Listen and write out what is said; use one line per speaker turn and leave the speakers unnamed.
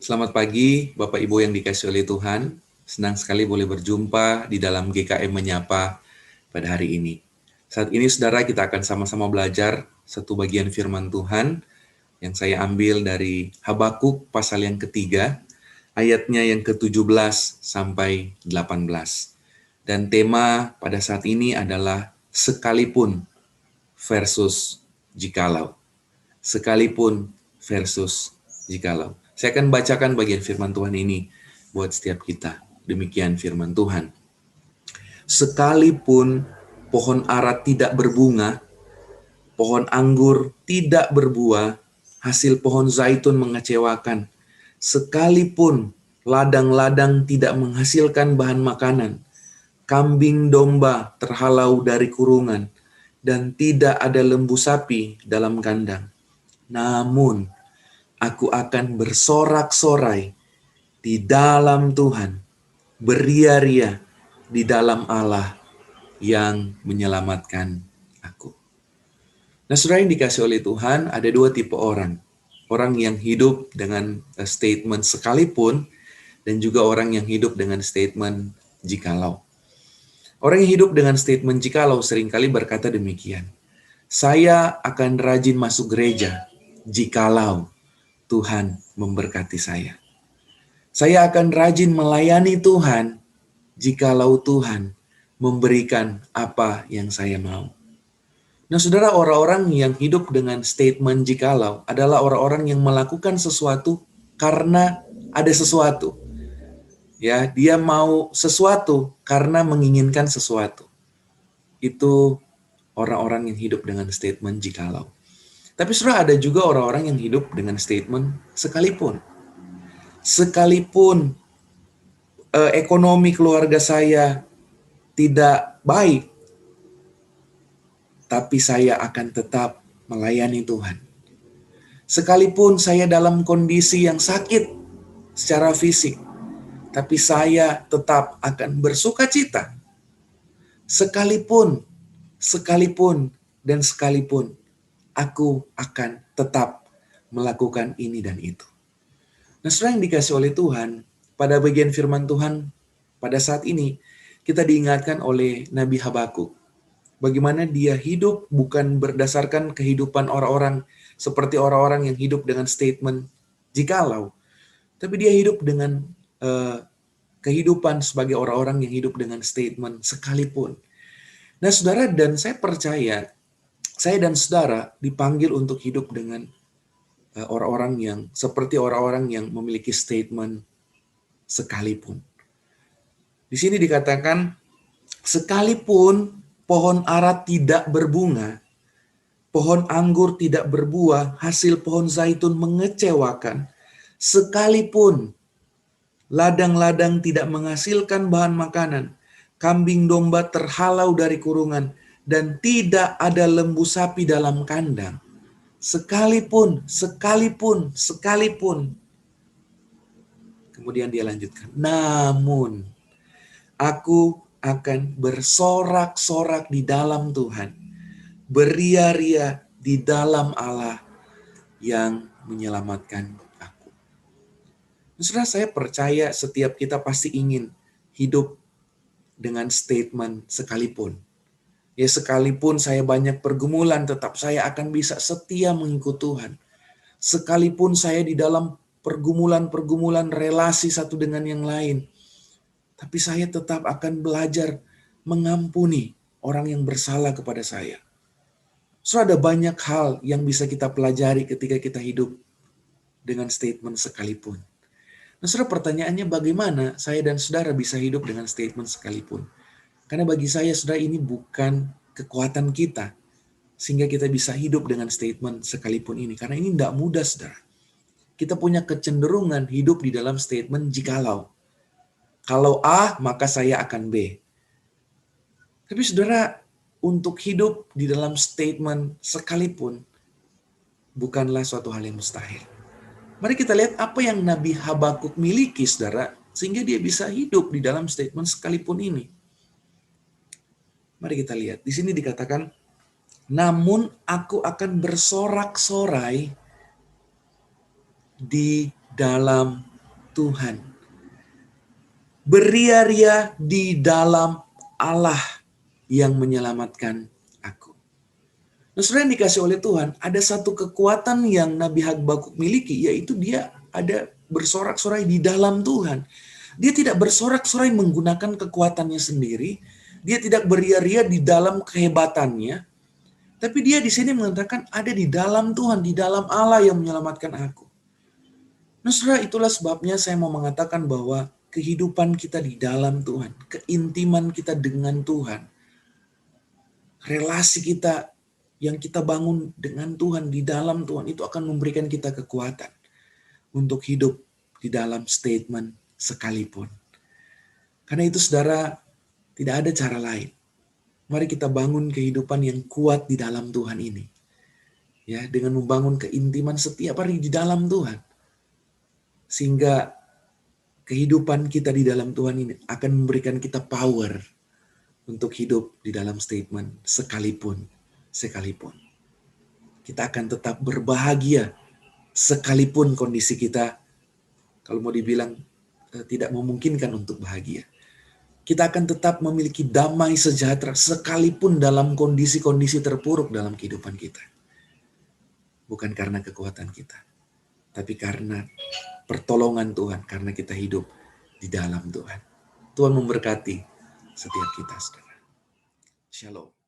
Selamat pagi, Bapak Ibu yang dikasihi oleh Tuhan. Senang sekali boleh berjumpa di dalam GKM Menyapa pada hari ini. Saat ini, saudara, kita akan sama-sama belajar satu bagian firman Tuhan yang saya ambil dari Habakuk pasal yang ketiga, ayatnya yang ke-17 sampai 18. Dan tema pada saat ini adalah sekalipun versus jikalau. Sekalipun versus jikalau. Saya akan bacakan bagian firman Tuhan ini buat setiap kita. Demikian firman Tuhan. Sekalipun pohon ara tidak berbunga, pohon anggur tidak berbuah, hasil pohon zaitun mengecewakan. Sekalipun ladang-ladang tidak menghasilkan bahan makanan, kambing domba terhalau dari kurungan, dan tidak ada lembu sapi dalam kandang. Namun, aku akan bersorak-sorai di dalam Tuhan, beria-ria di dalam Allah yang menyelamatkan aku. Nah, saudara yang dikasih oleh Tuhan, ada dua tipe orang. Orang yang hidup dengan statement sekalipun, dan juga orang yang hidup dengan statement jikalau. Orang yang hidup dengan statement jikalau seringkali berkata demikian. Saya akan rajin masuk gereja jikalau Tuhan memberkati saya. Saya akan rajin melayani Tuhan jikalau Tuhan memberikan apa yang saya mau. Nah, saudara, orang-orang yang hidup dengan statement jikalau adalah orang-orang yang melakukan sesuatu karena ada sesuatu. Ya, dia mau sesuatu karena menginginkan sesuatu. Itu orang-orang yang hidup dengan statement jikalau. Tapi saudara, ada juga orang-orang yang hidup dengan statement sekalipun. Sekalipun ekonomi keluarga saya tidak baik, tapi saya akan tetap melayani Tuhan. Sekalipun saya dalam kondisi yang sakit secara fisik, tapi saya tetap akan bersuka cita. Sekalipun, dan sekalipun, aku akan tetap melakukan ini dan itu. Nah, saudara yang dikasih oleh Tuhan, pada bagian firman Tuhan pada saat ini, kita diingatkan oleh Nabi Habakuk. Bagaimana dia hidup bukan berdasarkan kehidupan orang-orang seperti orang-orang yang hidup dengan statement jikalau. Tapi dia hidup dengan kehidupan sebagai orang-orang yang hidup dengan statement sekalipun. Nah, saudara, dan saya percaya, saya dan saudara dipanggil untuk hidup dengan orang-orang yang seperti orang-orang yang memiliki statement sekalipun. Di sini dikatakan, sekalipun pohon ara tidak berbunga, pohon anggur tidak berbuah, hasil pohon zaitun mengecewakan, sekalipun ladang-ladang tidak menghasilkan bahan makanan, kambing domba terhalau dari kurungan, dan tidak ada lembu sapi dalam kandang. Sekalipun. Kemudian dia lanjutkan, namun aku akan bersorak-sorak di dalam Tuhan, beria-ria di dalam Allah yang menyelamatkan aku. Saudara, saya percaya setiap kita pasti ingin hidup dengan statement sekalipun. Ya, sekalipun saya banyak pergumulan, tetap saya akan bisa setia mengikut Tuhan. Sekalipun saya di dalam pergumulan relasi satu dengan yang lain, tapi saya tetap akan belajar mengampuni orang yang bersalah kepada saya. So, ada banyak hal yang bisa kita pelajari ketika kita hidup dengan statement sekalipun. Nah, saudara, pertanyaannya bagaimana saya dan saudara bisa hidup dengan statement sekalipun? Karena bagi saya, saudara, ini bukan kekuatan kita sehingga kita bisa hidup dengan statement sekalipun ini. Karena ini tidak mudah, saudara. Kita punya kecenderungan hidup di dalam statement jikalau. Kalau A, maka saya akan B. Tapi saudara, untuk hidup di dalam statement sekalipun bukanlah suatu hal yang mustahil. Mari kita lihat apa yang Nabi Habakuk miliki, saudara, sehingga dia bisa hidup di dalam statement sekalipun ini. Mari kita lihat. Di sini dikatakan, namun aku akan bersorak-sorai di dalam Tuhan. Beria-ria di dalam Allah yang menyelamatkan aku. Nah, saudara yang dikasih oleh Tuhan, ada satu kekuatan yang Nabi Habakuk miliki, yaitu dia ada bersorak-sorai di dalam Tuhan. Dia tidak bersorak-sorai menggunakan kekuatannya sendiri, dia tidak beria-ria di dalam kehebatannya, tapi dia di sini mengatakan ada di dalam Tuhan, di dalam Allah yang menyelamatkan aku. Nah, saudara, itulah sebabnya saya mau mengatakan bahwa kehidupan kita di dalam Tuhan, keintiman kita dengan Tuhan, relasi kita yang kita bangun dengan Tuhan di dalam Tuhan itu akan memberikan kita kekuatan untuk hidup di dalam statement sekalipun. Karena itu saudara, tidak ada cara lain. Mari kita bangun kehidupan yang kuat di dalam Tuhan ini. Ya, dengan membangun keintiman setiap hari di dalam Tuhan. Sehingga kehidupan kita di dalam Tuhan ini akan memberikan kita power untuk hidup di dalam statement sekalipun. Kita akan tetap berbahagia sekalipun kondisi kita, kalau mau dibilang, tidak memungkinkan untuk bahagia. Kita akan tetap memiliki damai sejahtera sekalipun dalam kondisi-kondisi terpuruk dalam kehidupan kita. Bukan karena kekuatan kita, tapi karena pertolongan Tuhan, karena kita hidup di dalam Tuhan. Tuhan memberkati setiap kita, saudara. Shalom.